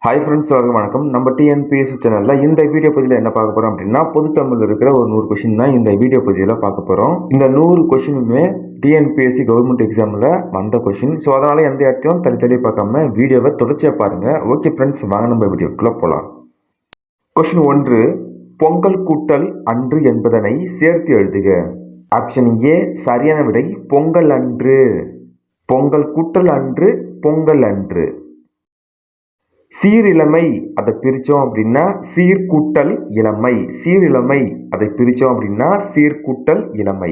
Hi friends, வணக்கம். நம்ம TNPSC சேனலில் இந்த வீடியோ பதிவில் என்ன பார்க்க போகிறோம் அப்படின்னா, பொது தமிழ் இருக்கிற ஒரு 100 கொஷின் தான் இந்த வீடியோ பதிவில் பார்க்க போகிறோம். இந்த 100 கொஷினுமே டிஎன்பிஎஸ்சி கவர்மெண்ட் எக்ஸாமில் வந்த கொஷின். ஸோ அதனால் எந்த இடத்தையும் தள்ளி பார்க்காம வீடியோவை தொடர்ச்சியாக பாருங்கள். ஓகே ஃப்ரெண்ட்ஸ், வாங்க நம்ம வீடியோக்குள்ளே போகலாம். கொஷின் 1, பொங்கல் கூட்டல் அன்று என்பதனை சேர்த்து எழுதுக. ஆப்ஷன் ஏ சரியான விடை பொங்கல் அன்று. பொங்கல் கூட்டல் அன்று, பொங்கல் அன்று. சீரிழமை அதை பிரித்தோம் அப்படின்னா சீர்கூட்டல் இளமை. சீரிழமை அதை பிரித்தோம் அப்படின்னா சீர்கூட்டல் இளமை.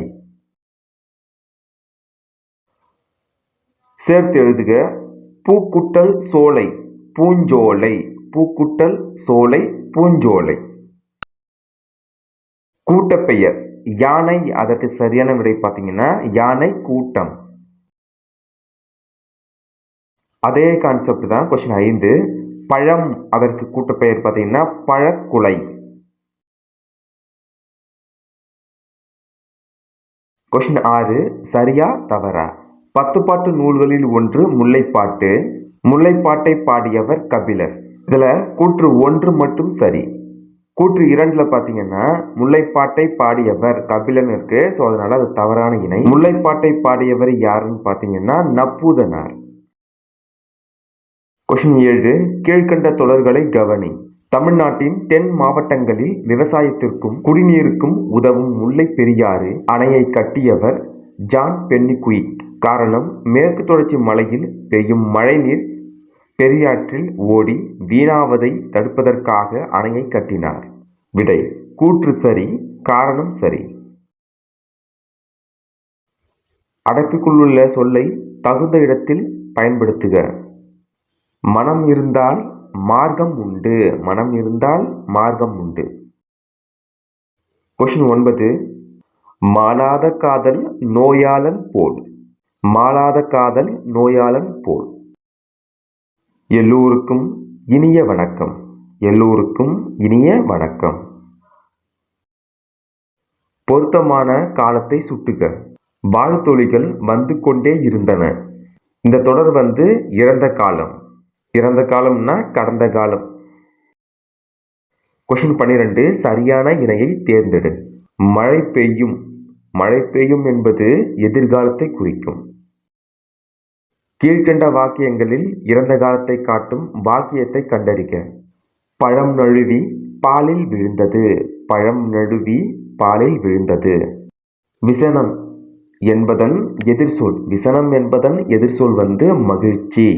சேர்த்து எழுதுக. பூக்குட்டல் சோலை பூஞ்சோலை. பூக்குட்டல் சோலை பூஞ்சோலை. கூட்டப்பெயர் யானை, அதற்கு சரியான விடை பார்த்தீங்கன்னா யானை கூட்டம். அதே கான்செப்ட் தான் கொஸ்டின் 5. பழம், அதற்கு கூட்டப்பெயர் பார்த்தீங்கன்னா பழக்குலை. கொஸ்டின் 6, சரியா தவறா? 10 பாட்டு நூல்களில் ஒன்று முல்லைப்பாட்டு. முல்லைப்பாட்டை பாடியவர் கபிலர். இதுல கூற்று 1 மட்டும் சரி. கூற்று 2ல பார்த்தீங்கன்னா முல்லைப்பாட்டை பாடியவர் கபிலன் இருக்கு. ஸோ அதனால அது தவறான இணை. முல்லைப்பாட்டை பாடியவர் யாருன்னு பார்த்தீங்கன்னா நப்பூதனார். கொஸ்டின் 7, கீழ்கண்ட தொடர்களை கவனி. தமிழ்நாட்டின் தென் மாவட்டங்களில் விவசாயத்திற்கும் குடிநீருக்கும் உதவும் முல்லை பெரியாறு அணையை கட்டியவர் ஜான் பென்னிகுயிக். காரணம், மேற்கு தொடர்ச்சி மலையில் பெய்யும் மழைநீர் பெரியாற்றில் ஓடி வீணாவதை தடுப்பதற்காக அணையை கட்டினார். விடை கூற்று சரி, காரணம் சரி. அடைப்புக்குள்ளுள்ள சொல்லை தகுந்த இடத்தில் பயன்படுத்துக. மனம் இருந்தால் மார்க்கம் உண்டு. மனம் இருந்தால் மார்க்கம் உண்டு. கொஸ்டின் 9, மாளாத காதல் நோயாளன் போல். மாளாத காதல் நோயாளன் போல். எல்லோருக்கும் இனிய வணக்கம். எல்லோருக்கும் இனிய வணக்கம். பொருத்தமான காலத்தை சுட்டுக. வாழ்த்தொழிகள் வந்து கொண்டே இருந்தன. இந்த தொடர் இறந்த காலம். இறந்த காலம்னா கடந்த காலம். கொஸ்டின் 12, சரியான இணையை தேர்ந்தெடு. மழை பெய்யும். மழை பெய்யும் என்பது எதிர்காலத்தை குறிக்கும். கீழ்கண்ட வாக்கியங்களில் இறந்த காலத்தை காட்டும் வாக்கியத்தை கண்டறிக. பழம் நழுவி பாலில் விழுந்தது. பழம் நழுவி பாலில் விழுந்தது. விசனம் என்பதன் எதிர்சொல். விசனம் என்பதன் எதிர்சொல் மகிழ்ச்சி.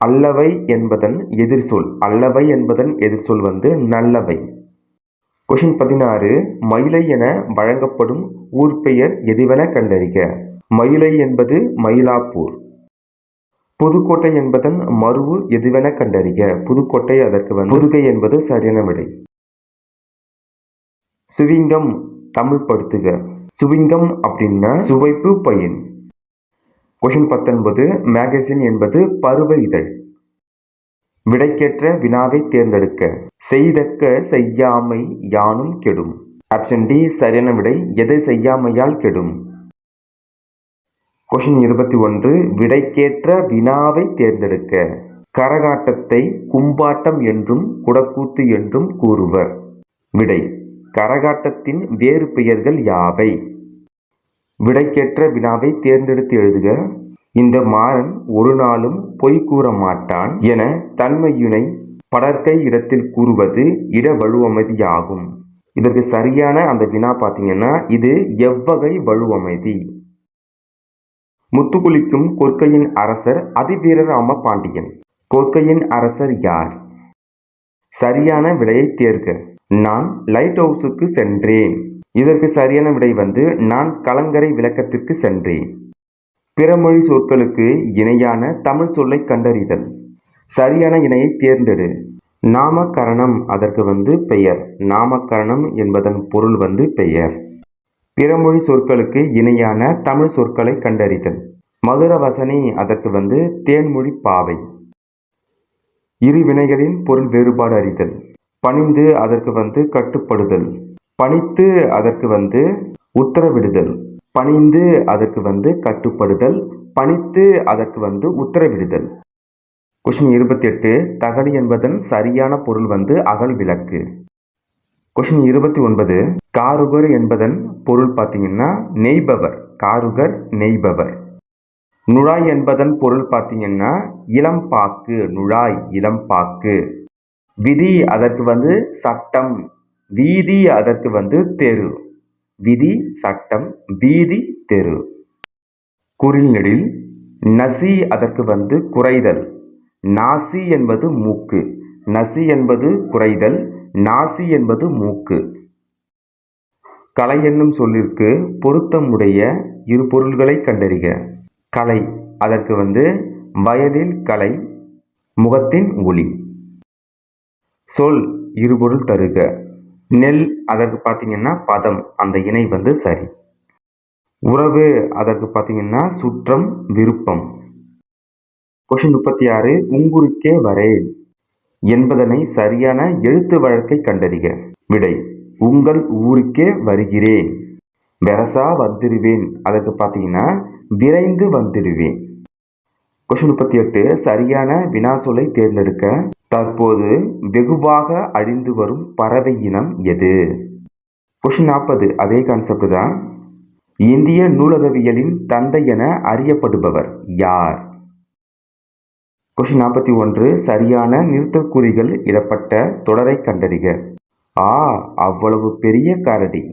அல்லவை என்பதன் எதிர்சொல். அல்லவை என்பதன் எதிர்சொல் நல்லவை. கொஸ்டின் 16, மயிலை என வழங்கப்படும் ஊர் பெயர் எதுவென கண்டறிக. மயிலை என்பது மயிலாப்பூர். புதுக்கோட்டை என்பதன் மருவு எதுவென கண்டறிக. புதுக்கோட்டை, அதற்கு புதுகை என்பது சரியான விடை. சுவிங்கம் தமிழ் படுத்துக. சுவிங்கம் அப்படின்னா சுவைப்பு பையன். கொஸ்டின் 19, மேகசின் என்பது பருவ இதழ். விடைக்கேற்ற வினாவை தேர்ந்தெடுக்க. செய்தக்க செய்யாமை யானும் கெடும். ஆப்ஷன் டி சரியான விடை. எதை செய்யாமையால் கெடும். கொஸ்டின் 21, விடைக்கேற்ற வினாவை தேர்ந்தெடுக்க. கரகாட்டத்தை கும்பாட்டம் என்றும் குடக்கூத்து என்றும் கூறுவர். விடை கரகாட்டத்தின் வேறு பெயர்கள் யாவை? விடைக்கேற்ற வினாவை தேர்ந்தெடுத்து எழுதுக. இந்த மாறன் ஒரு நாளும் பொய் கூற மாட்டான் என தன்மையினை படற்கை இடத்தில் கூறுவது இட வலுவமைதியாகும். இதற்கு சரியான அந்த வினா பார்த்தீங்கன்னா இது எவ்வகை வலுவமைதி? முத்துக்குளிக்கும் கொற்கையின் அரசர் அதிவீரராம பாண்டியன். கொற்கையின் அரசர் யார்? சரியான விடையை தேர்க. நான் லைட் ஹவுஸுக்கு சென்றேன். இதற்கு சரியான விடை நான் கலங்கரை விளக்கத்திற்கு சென்றேன். பிறமொழி சொற்களுக்கு இணையான தமிழ் சொல்லை கண்டறிதல். சரியான இணையை தேர்ந்தெடு. நாமகரணம், அதற்கு பெயர். நாமகரணம் என்பதன் பொருள் பெயர். பிறமொழி சொற்களுக்கு இணையான தமிழ் சொற்களை கண்டறிதல். மதுரவசனி, அதற்கு தேன்மொழி பாவை. இரு வினைகளின் பொருள் வேறுபாடு அறிதல். பணிந்து, அதற்கு கட்டுப்படுதல். பணித்து, அதற்கு உத்தரவிடுதல். பணிந்து, அதற்கு கட்டுப்படுதல். பணித்து, அதற்கு உத்தரவிடுதல். கொஸ்டின் 28 தகளி என்பதன் சரியான பொருள் வந்து அகல் விளக்கு. கொஸ்டின் 29 காருகர் என்பதன் பொருள் பார்த்தீங்கன்னா நெய்பவர். காருகர் நெய்பவர். நுழாய் என்பதன் பொருள் பார்த்தீங்கன்னா இளம்பாக்கு. நுழாய் இளம்பாக்கு. விதி அதற்கு வந்து சட்டம். வீதி அதற்கு வந்து தெரு. விதி சட்டம், வீதி தெரு. குறில் நெடில் நசி அதற்கு வந்து குறைதல். நாசி என்பது மூக்கு. நசி என்பது குறைதல், நாசி என்பது மூக்கு. கலை என்னும் சொல்லிற்கு பொருத்தமுடைய இரு பொருள்களை கண்டறிக. கலை அதற்கு வந்து வயலில் கலை, முகத்தின் ஒளி. சொல் இருபொருள் தருக. நெல் அதற்கு பார்த்தீங்கன்னா பதம், அந்த இணை வந்து சரி. உறவு அதற்கு பார்த்தீங்கன்னா சுற்றம், விருப்பம். கொஸ்டின் 36 உங்குருக்கே வரேன் என்பதனை சரியான எழுத்து வழக்கை கண்டறிக. விடை உங்கள் ஊருக்கே வருகிறேன். வெரசா வந்துடுவேன் அதற்கு பார்த்தீங்கன்னா விரைந்து வந்துடுவேன். கொஸ்டின் 38 சரியான வினா சொல்லை தேர்ந்தெடுக்க. தற்போது வெகுவாக அழிந்து வரும் பறவை இனம் எது? கொஸ்டின் 40 அதே கான்செப்ட் தான். இந்திய நூலகவியலின் தந்தை என அறியப்படுபவர் யார்? கொஸ்டின் 41 சரியான நிறுத்தற்குறிகள் இடப்பட்ட தொடரை கண்டறிக. அவ்வளவு பெரிய கரடி.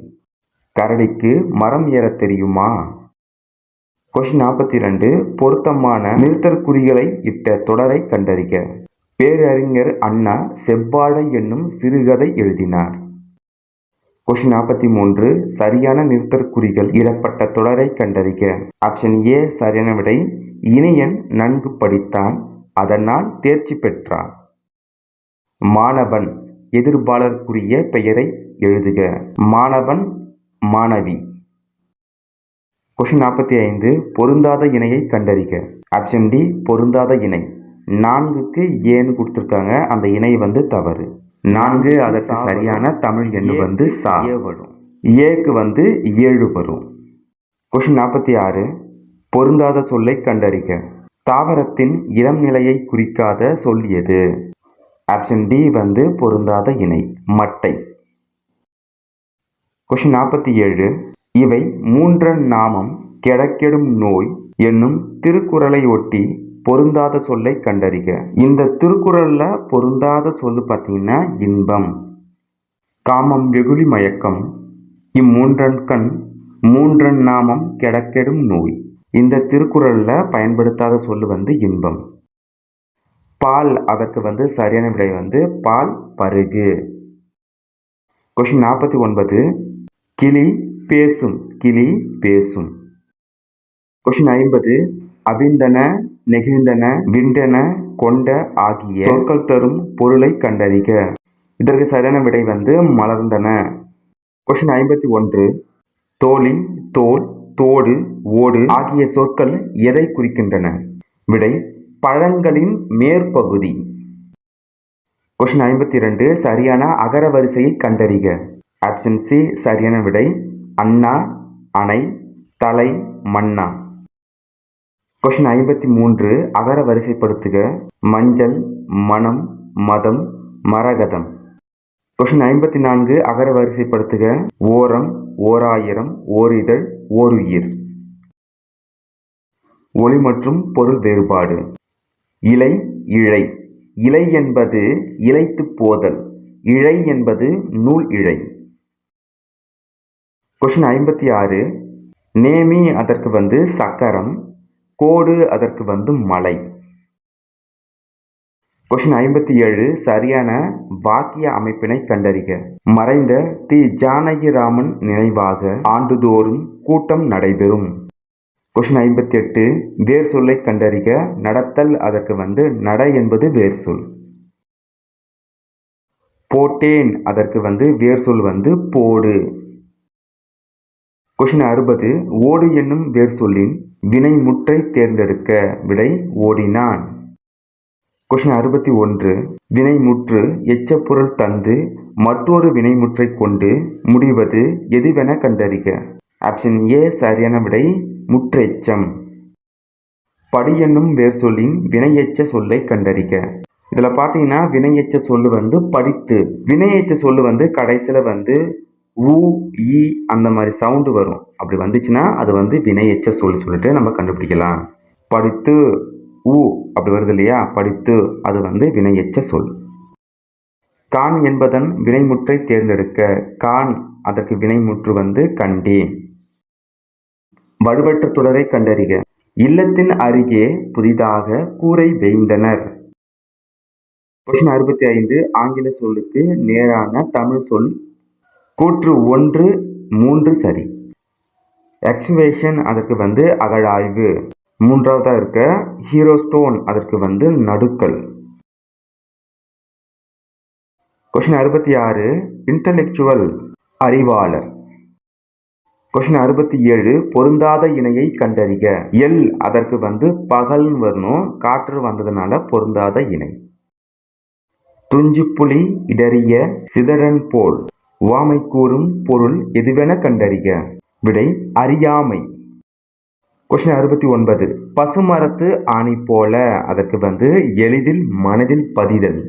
கரடிக்கு மரம் ஏற தெரியுமா? கொஸ்டின் 42 பொருத்தமான நிறுத்தற்குறிகளை இட்ட தொடரை கண்டறிக. பேரறிஞர் அண்ணா செவ்வாழை என்னும் சிறுகதை எழுதினார். கொஸ்டின் 43 சரியான நிறுத்தற்குறிகள் இடப்பட்ட தொடரை கண்டறிக. ஆப்ஷன் ஏ சரியான விடை. இனியன் நன்கு படித்தான், அதனால் தேர்ச்சி பெற்றான். மாணவன் எதிர்பாலருக்குரிய பெயரை எழுதுக. மாணவன், மாணவி. கொஸ்டின் 45 பொருந்தாத இணையை கண்டறிக. ஆப்ஷன் டி பொருந்தாத இணை. 4க்கு ஏன்னு கொடுத்துருக்காங்க, அந்த இணை வந்து தவறு. 4 அதற்கு சரியான தமிழ் எண்ணு வந்து சா வரும். ஏக்கு வந்து 7 வரும். கொஸ்டின் 46 பொருந்தாத சொல்லை கண்டறிக. தாவரத்தின் இளம் நிலையை குறிக்காத சொல் எது? ஆப்ஷன் டி வந்து பொருந்தாத இணை, மட்டை. கொஸ்டின் 47 இவை மூன்றன் நாமம் கெடக்கெடும் நோய் என்னும் திருக்குறளை ஒட்டி பொருந்தாத சொல்லை கண்டறிக. இந்த திருக்குறள்ல பொருந்தாத சொல்லு பார்த்தீங்கன்னா இன்பம், காமம், வெகுளி, மயக்கம். இம்மூன்றன் கண் மூன்றன் நாமம் கெடக்கெடும் நோய். இந்த திருக்குறள்ல பயன்படுத்தாத சொல்லு வந்து இன்பம். பால் அதற்கு வந்து சரியான விடை வந்து பால் பருகு. கொஸ்டின் 49 கிளி பேசும். கிளி பேசும். கொஸ்டின் 50 அவிழ்ந்தன, நெகிழ்ந்தன, விண்டன, கொண்ட ஆகிய சொற்கள் தரும் பொருளை கண்டறிக. இதற்கு சரியான விடை வந்து மலர்ந்தன. கொஸ்டின் 51 தோழி, தோல், தோடு, ஓடு ஆகிய சொற்கள் எதை குறிக்கின்றன? விடை பழங்களின் மேற்பகுதி. கொஸ்டின் 52 சரியான அகர வரிசையை கண்டறிக. ஆப்ஷன் சி சரியான விடை. அண்ணா, அணை, தலை, மன்னா. கொஸ்டின் 53 அகர வரிசைப்படுத்துக. மஞ்சள், மனம், மதம், மரகதம். கொஸ்டின் 54 அகர வரிசைப்படுத்துக. ஓரம், ஓராயிரம், ஓரிதழ், ஓருயிர். ஒளி மற்றும் பொருள் வேறுபாடு. இலை, இழை. இலை என்பது இலைத்து போதல். இழை என்பது நூல் இழை. கொஸ்டின் 56 நேமி அதற்கு வந்து சக்கரம், கோடு அதற்கு வந்து மலை. கொஸ்டின் 57 சரியான வாக்கிய அமைப்பினை கண்டறிக. மறைந்த தி. ஜானகிராமன் நினைவாக ஆண்டுதோறும் கூட்டம் நடைபெறும். கொஸ்டின் 58 வேர் சொல்லை கண்டறிக. நடத்தல் அதற்கு வந்து நட என்பது வேர் சொல். போட்டேன் அதற்கு வந்து வேர் சொல் வந்து போடு. கொஸ்டின் 60 ஓடு என்னும் வேர் சொல்லின் வினை முற்றை தேர்ந்தெடுக்க. விடை ஓடினான். கொஸ்டின் 61 வினை முற்று எச்சப்பொருள் தந்து மற்றொரு வினைமுற்றை கொண்டு முடிவது எதுவென கண்டறிக. ஆப்ஷன் ஏ சரியான விடை முற்றெச்சம். படி என்னும் வேர் சொல்லின் வினையெச்ச சொல்லை கண்டறிக. இதில் பார்த்தீங்கன்னா வினையெச்ச சொல்லு வந்து படித்து, வினையெச்ச சொல்லு வந்து கடைசியில் வந்து ஊ ஈ அந்த மாதிரி சவுண்டு வரும். அப்படி வந்துச்சுன்னா அது வந்து வினையெச்ச சொல் சொல்லிட்டு நம்ம கண்டுபிடிக்கலாம். படித்து ஊ அப்படி வருது இல்லையா, படித்து அது வந்து வினையெச்ச சொல். கான் என்பதன் வினைமுற்றை தேர்ந்தெடுக்க. கான் அதற்கு வினைமுற்று வந்து கண்டேன். வலுவற்ற தொடரை கண்டறிக. இல்லத்தின் அருகே புதிதாக கூரை வேய்ந்தனர். கொஸ்டின் 65 ஆங்கில சொல்லுக்கு நேரான தமிழ் சொல். கூற்று 1 3 சரி. எக்ஸ்வேஷன் அதற்கு வந்து அகழாய்வு. மூன்றாவதா இருக்க ஹீரோ ஸ்டோன் அதற்கு வந்து நடுக்கல். கொஸ்டின் 66 இன்டலெக்சுவல் அறிவாளர். கொஸ்டின் 67 பொருந்தாத இணையை கண்டறிக. எல் அதற்கு வந்து பகல்னு வரணும், காற்று வந்ததுனால பொருந்தாத இணை. துஞ்சிப்புலி இடறிய சிதறன் போல். உவமை கூறும் பொருள் எதுவென கண்டறிக. விடை அறியாமை. கொஸ்டின் 69 பசுமரத்து ஆணி போல அதற்கு வந்து எளிதில் மனதில் பதிதல்.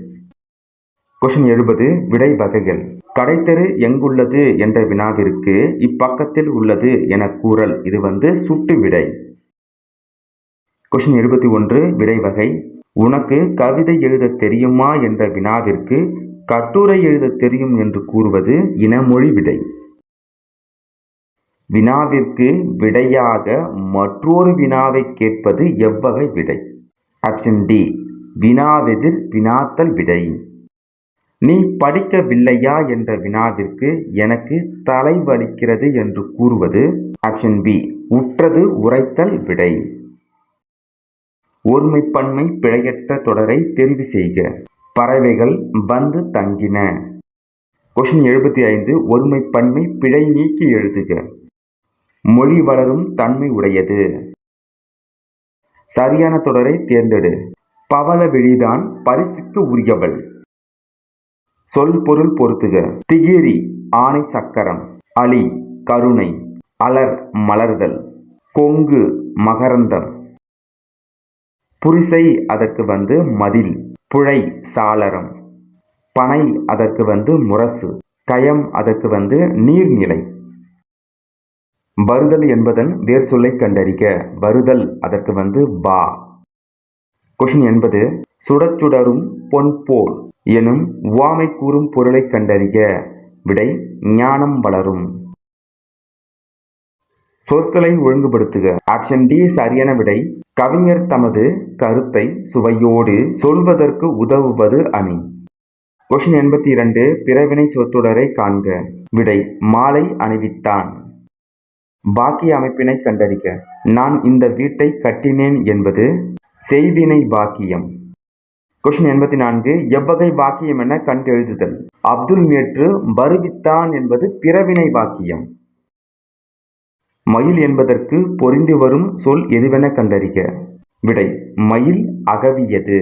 கொஸ்டின் 70 விடை வகைகள். கடைத்தெரு எங்குள்ளது என்ற வினாவிற்கு இப்பக்கத்தில் உள்ளது என கூறல். இது வந்து சுட்டு விடை. கொஸ்டின் 71 விடை வகை. உனக்கு கவிதை எழுத தெரியுமா என்ற வினாவிற்கு கட்டுரை எழுத தெரியும் என்று கூறுவது இனமொழி விடை. வினாவிற்கு விடையாக மற்றொரு வினாவை கேட்பது எவ்வகை விடை. ஆப்ஷன் டி வினாவெதிர் வினாத்தல் விடை. நீ படிக்கவில்லையா என்ற வினாவிற்கு எனக்கு தலை வலிக்கிறது என்று கூறுவது ஆப்ஷன் பி உற்றது உரைத்தல் விடை. ஒருமைப்பன்மை பிழையற்ற தொடரை தெரிவு செய்க. பறவைகள் வந்து தங்கின. கொஸ்டின் 75 ஒருமைப்பன்மை பிழை நீக்கி எழுதுக. மொழி வளரும் தன்மை உடையது. சரியான தொடரை தேர்ந்தெடு. பவள விழிதான் பரிசுக்கு உரியவள். சொல் பொருள் பொருத்துக. திகிரி ஆணை சக்கரம். அலி கருணை. அலர் மலர்தல். கொங்கு மகரந்தம். புரிசை அதற்கு வந்து மதில். புழை சாளரம். பனை அதற்கு வந்து முரசு. கயம் அதற்கு வந்து நீர்நிலை. வருதல் என்பதன் வேர் சொல்லை கண்டறிக. வருதல் அதற்கு வந்து பா. கொஸ்டின் 80 சுடச்சுடரும் பொன் போல் எனும் உவமை கூறும் பொருளை கண்டறிக. விடை ஞானம் வளரும். சொற்களை ஒழுங்குபடுத்துக. ஆப்ஷன் டி சரியான விடை. கவிஞர் தமது கருத்தை சுவையோடு சொல்வதற்கு உதவுவது அணி. கொஸ்டின் 82 பிறவினை சொற்றொடரை காண்க. விடை மாலை அணிவித்தான். பாக்கிய அமைப்பினை கண்டறிக. நான் இந்த வீட்டை கட்டினேன் என்பது செய்வினை வாக்கியம். கொஸ்டின் 84 எவ்வகை வாக்கியம் என கண்டெழுதுதல். அப்துல் நேற்று வருவித்தான் என்பது பிறவினை வாக்கியம். மயில் என்பதற்கு பொருந்தி வரும் சொல் எதுவென கண்டறிக. விடை மயில் அகவியது.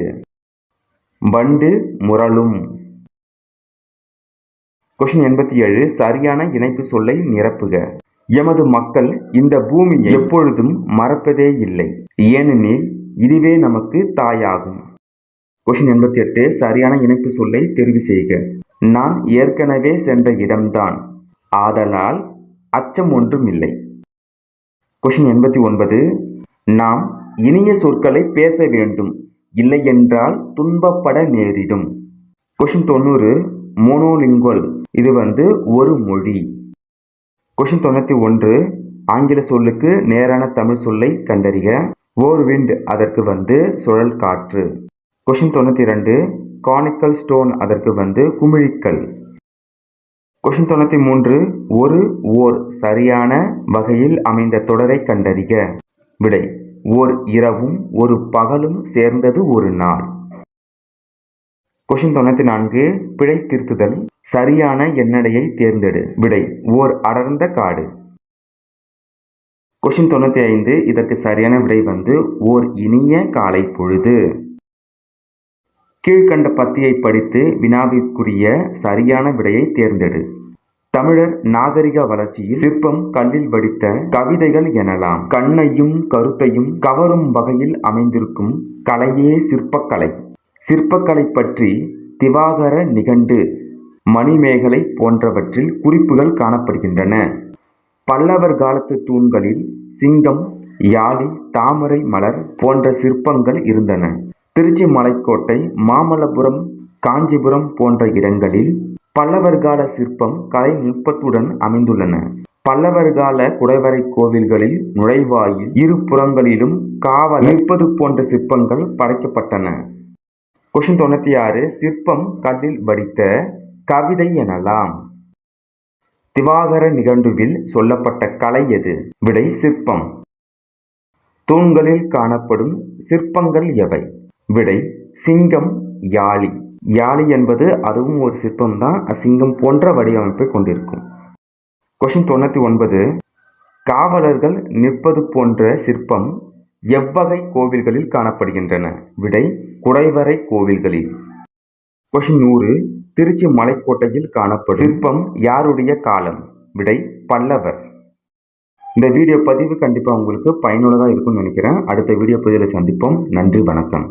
வண்டு முரளும். கொஸ்டின் 87 சரியான இணைப்பு சொல்லை நிரப்புக. எமது மக்கள் இந்த பூமியை எப்பொழுதும் மறப்பதே இல்லை, ஏனெனில் இதுவே நமக்கு தாயாகும். கொஸ்டின் 88 சரியான இணைப்பு சொல்லை தெரிவு செய்க. நான் ஏற்கனவே சென்ற இடம்தான், ஆதலால் அச்சம் ஒன்றும் இல்லை. கொஸ்டின் 89 நாம் இனிய சொற்களை பேச வேண்டும், இல்லையென்றால் துன்பப்பட நேரிடும். கொஸ்டின் 90 மோனோலிங்குவல் இது வந்து ஒரு மொழி. கொஸ்டின் 91 ஆங்கில சொல்லுக்கு நேரான தமிழ் சொல்லை கண்டறிக. ஓர்விண்ட் அதற்கு வந்து சுழல் காற்று. கொஸ்டின் 92 கானிக்கல் ஸ்டோன் அதற்கு வந்து குமிழிக்கல். கொஸ்டின் 93 ஒரு ஓர் சரியான வகையில் அமைந்த தொடரை கண்டறிக. விடை ஓர் இரவும் ஒரு பகலும் சேர்ந்தது ஒரு நாள். கொஸ்டின் 94 பிழை திருத்துதல். சரியான எண்ணடையை தேர்ந்தெடு. விடை ஓர் அடர்ந்த காடு. கொஸ்டின் 95 இதற்கு சரியான விடை வந்து ஓர் இனிய காலை பொழுது. கீழ்கண்ட பத்தியை படித்து வினாவிற்குரிய சரியான விடையை தேர்ந்தெடு. தமிழர் நாகரிக வளர்ச்சியில் சிற்பம் கல்லில் வடித்த கவிதைகள் எனலாம். கண்ணையும் கருத்தையும் கவரும் வகையில் அமைந்திருக்கும் கலையே சிற்பக்கலை. சிற்பக்கலை பற்றி திவாகர நிகண்டு, மணிமேகலை போன்றவற்றில் குறிப்புகள் காணப்படுகின்றன. பல்லவர் காலத்து தூண்களில் சிங்கம், யாழி, தாமரை மலர் போன்ற சிற்பங்கள் இருந்தன. திருச்சி மலைக்கோட்டை, மாமல்லபுரம், காஞ்சிபுரம் போன்ற இடங்களில் பல்லவர் கால சிற்பம் கலை நுட்பத்துடன் அமைந்துள்ளன. பல்லவர் கால குடைவரை கோவில்களில் நுழைவாயில் இரு புறங்களிலும் காவல் நிற்பது போன்ற சிற்பங்கள் படைக்கப்பட்டன. கொஸ்டின் 96. சிற்பம் கல்லில் வடித்த கவிதை எனலாம். திவாகர நிகண்டுவில் சொல்லப்பட்ட கலை எது? விடை சிற்பம். தூண்களில் காணப்படும் சிற்பங்கள் எவை? விடை சிங்கம், யாழி. யாழி என்பது அதுவும் ஒரு சிற்பம் தான். சிங்கம் போன்ற வடிவமைப்பை கொண்டிருக்கும். கொஸ்டின் 99. காவலர்கள் நிற்பது போன்ற சிற்பம் எவ்வகை கோவில்களில் காணப்படுகின்றன? விடை குடைவரை கோவில்களில். கொஸ்டின் 100. திருச்சி மலைக்கோட்டையில் காணப்படும் சிற்பம் யாருடைய காலம்? விடை பல்லவர். இந்த வீடியோ பதிவு கண்டிப்பாக உங்களுக்கு பயனுள்ளதாக இருக்கும்னு நினைக்கிறேன். அடுத்த வீடியோ பதிவில் சந்திப்போம். நன்றி, வணக்கம்.